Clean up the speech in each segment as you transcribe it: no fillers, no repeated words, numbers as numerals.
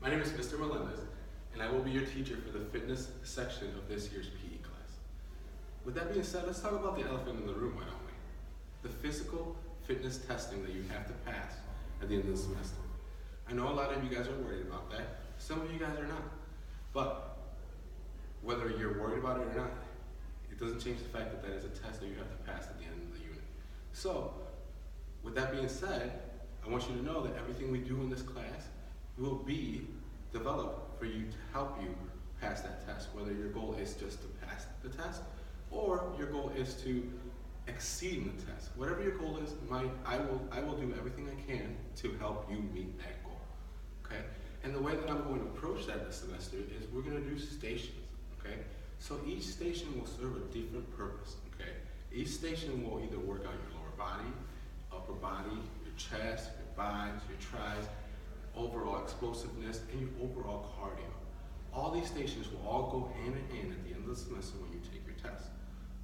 My name is Mr. Melendez, and I will be your teacher for the fitness section of this year's PE class. With that being said, let's talk about the elephant in the room, why don't we? The physical fitness testing that you have to pass at the end of the semester. I know a lot of you guys are worried about that. Some of you guys are not. But whether you're worried about it or not, it doesn't change the fact that that is a test that you have to pass at the end of the unit. So, with that being said, I want you to know that everything we do in this class will be developed for you to help you pass that test, whether your goal is just to pass the test or your goal is to exceed the test. Whatever your goal is, I will do everything I can to help you meet that goal. Okay? And the way that I'm going to approach that this semester is we're going to do stations. Okay? So each station will serve a different purpose. Okay? Each station will either work out your lower body, upper body, your chest, your biceps, your tris, overall explosiveness, and your overall cardio. All these stations will all go hand in hand at the end of the semester when you take your test.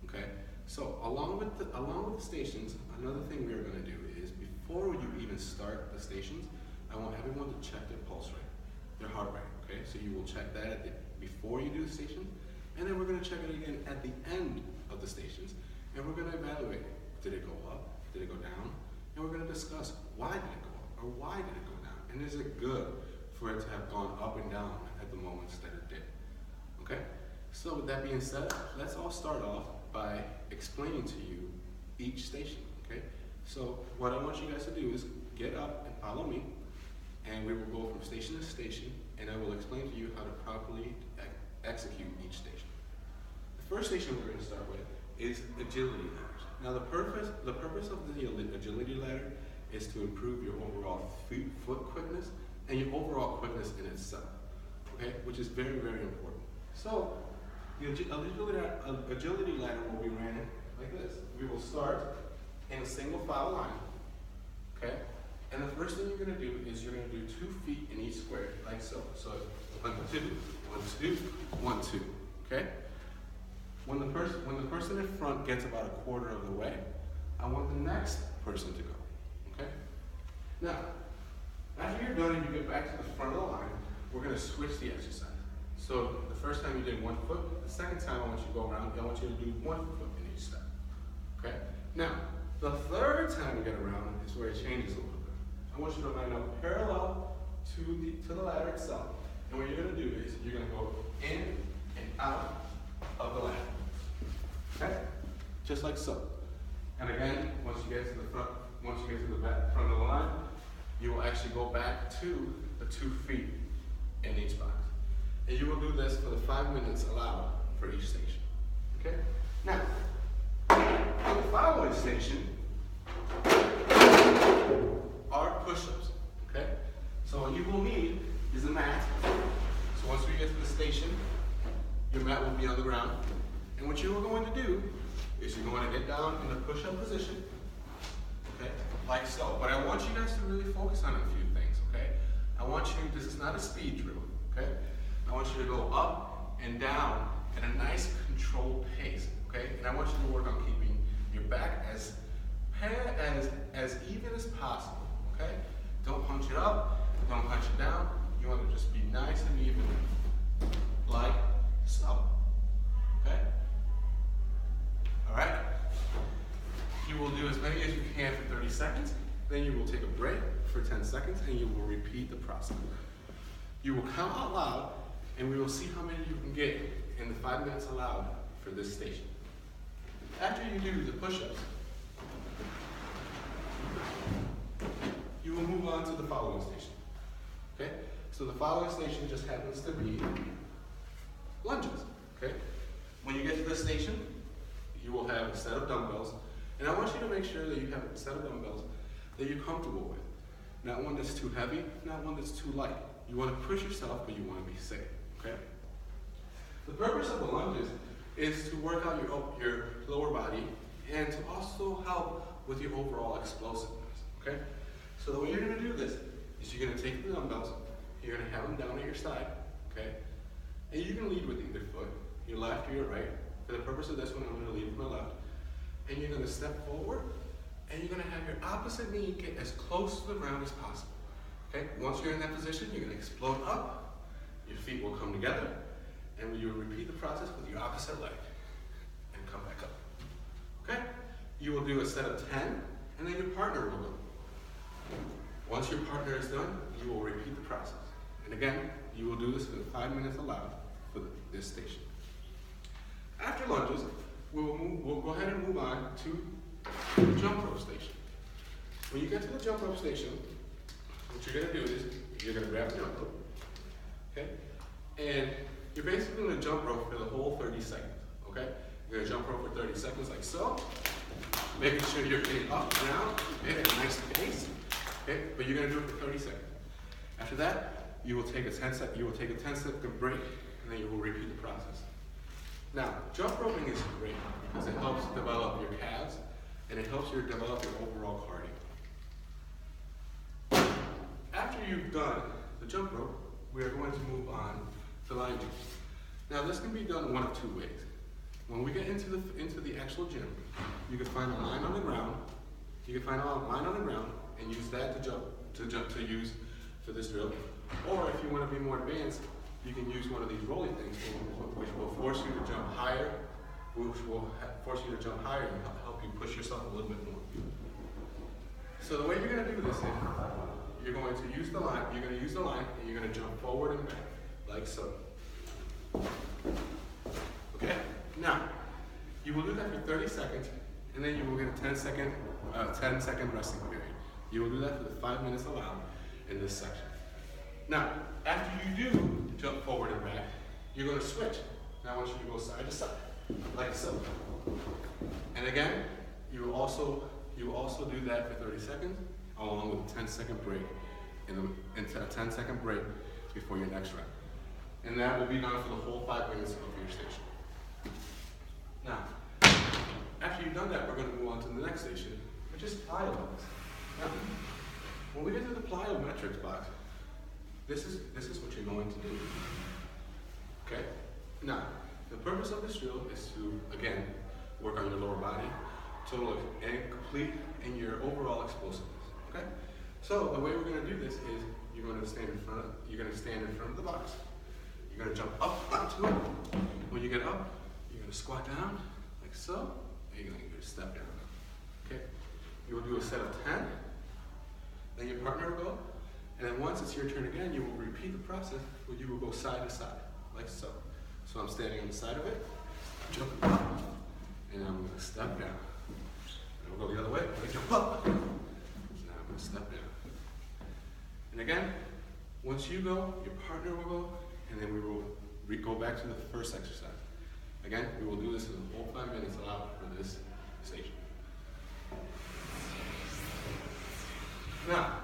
Okay? So along with the stations, another thing we are going to do is before you even start the stations, I want everyone to check their pulse rate, their heart rate. Okay? So you will check that before you do the stations, and then we're going to check it again at the end of the stations, and we're going to evaluate it. Did it go up? Did it go down? And we're going to discuss why did it go up or why did it go down? And is it good for it to have gone up and down at the moments that it did? Okay? So with that being said, let's all start off by explaining to you each station. Okay? So what I want you guys to do is get up and follow me, and we will go from station to station, and I will explain to you how to properly execute each station. The first station we're going to start with is agility ladders. Now the purpose of the agility ladder is to improve your overall foot quickness and your overall quickness in itself, okay? Which is very, very important. So the agility ladder will be ran like this. We will start in a single file line, okay? And the first thing you're going to do is you're going to do 2 feet in each square, like so. So 1, 2, 1, 2, 1, 2, okay? When the person in front gets about a quarter of the way, I want the next person to go, okay? Now, after you're done and you get back to the front of the line, we're going to switch the exercise. So the first time you did 1 foot, the second time I want you to go around, I want you to do 1 foot in each step, okay? Now, the third time you get around is where it changes a little bit. I want you to line up parallel to the ladder itself. And what you're going to do is you're going to go in and out of the ladder. Okay? Just like so. And again, once you get to the front, front of the line, you will actually go back to the 2 feet in each box. And you will do this for the 5 minutes allowed for each station. Okay? Now, for the following station are push-ups. Okay? So what you will need is a mat. So once we get to the station, your mat will be on the ground. And what you are going to do is you're going to get down in a push-up position, okay, like so. But I want you guys to really focus on a few things, okay? This is not a speed drill, okay? I want you to go up and down at a nice controlled pace, okay? And I want you to work on keeping your back as even as possible, okay? Don't punch it up, don't punch it down. You want to just be nice and even, like so, okay? All right? You will do as many as you can for 30 seconds, then you will take a break for 10 seconds, and you will repeat the process. You will count out loud, and we will see how many you can get in the 5 minutes allowed for this station. After you do the push-ups, you will move on to the following station. Okay? So the following station just happens to be lunges. Okay? When you get to this station, you will have a set of dumbbells, and I want you to make sure that you have a set of dumbbells that you're comfortable with. Not one that's too heavy, not one that's too light. You want to push yourself, but you want to be safe. Okay? The purpose of the lunges is to work out your lower body and to also help with your overall explosiveness. Okay? So the way you're going to do this is you're going to take the dumbbells, you're going to have them down at your side, okay? And you can lead with either foot, your left or your right. For the purpose of this one, I'm going to lead with my left. And you're going to step forward, and you're going to have your opposite knee get as close to the ground as possible. Okay, once you're in that position, you're gonna explode up, your feet will come together, and you will repeat the process with your opposite leg, and come back up. Okay, you will do a set of 10, and then your partner will go. Once your partner is done, you will repeat the process. And again, you will do this for the 5 minutes allowed for this station. After lunges, we'll go ahead and move on to the jump rope station. When you get to the jump rope station, what you're gonna do is, you're gonna grab the jump rope, okay? And you're basically gonna jump rope for the whole 30 seconds, okay? You're gonna jump rope for 30 seconds like so, making sure you're getting up and out, okay, at a nice pace, okay? But you're gonna do it for 30 seconds. After that, you will take a 10-second break, and then you will repeat the process. Now, jump roping is great because it helps develop your calves, and it helps you develop your overall cardio. After you've done the jump rope, we are going to move on to line jumps. Now, this can be done one of two ways. When we get into the actual gym, you can find a line on the ground. You can find a line on the ground and use that to use for this drill. Or if you want to be more advanced, you can use one of these rolling things, which will force you to jump higher, and help you push yourself a little bit more. So the way you're going to do this is, you're going to use the line, and you're going to jump forward and back, like so. Okay? Now, you will do that for 30 seconds, and then you will get a 10-second resting period. You will do that for the 5 minutes allowed in this section. Now, after you do jump forward and back, you're going to switch. Now I want you to go side to side, like so. And again, you will also do that for 30 seconds, along with a 10-second break, into a 10-second break before your next round. And that will be done for the whole 5 minutes of your station. Now, after you've done that, we're going to move on to the next station, which is plyo box. Now, when we get to the plyometrics box, this is what you're going to do. Okay? Now, the purpose of this drill is to, again, work on your lower body, total and complete, and your overall explosiveness. Okay? So the way we're going to do this is you're going to stand in front of the box. You're going to jump up onto it. When you get up, you're going to squat down like so, and you're going to step down. Okay? You will do a set of 10. Then your partner will go. And then once it's your turn again, you will repeat the process where you will go side to side, like so. So I'm standing on the side of it, jump up, and I'm going to step down. And we'll go the other way, I'm going to jump up, and now I'm going to step down. And again, once you go, your partner will go, and then we will go back to the first exercise. Again, we will do this in the whole 5 minutes allowed for this station. Now,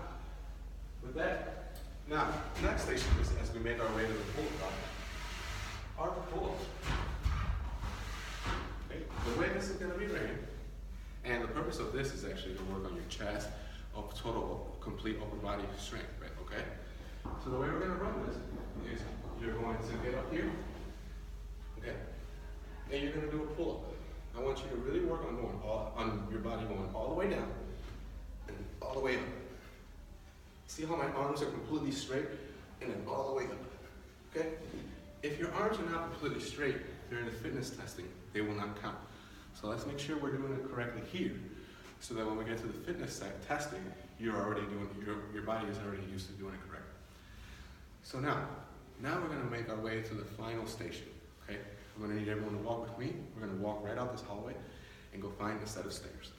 with that, next station is as we make our way to the pull-up are the pull-ups. Okay, the way this is going to be ran, and the purpose of this is actually to work on your chest, complete upper body strength, right? Okay. So the way we're going to run this is you're going to get up here, okay, and you're going to do a pull-up. I want you to really work on on your body going all the way down and all the way up. See how my arms are completely straight and then all the way up, okay? If your arms are not completely straight during the fitness testing, they will not count. So let's make sure we're doing it correctly here, so that when we get to the fitness testing, your body is already used to doing it correctly. So now we're gonna make our way to the final station, okay? I'm gonna need everyone to walk with me. We're gonna walk right out this hallway and go find a set of stairs.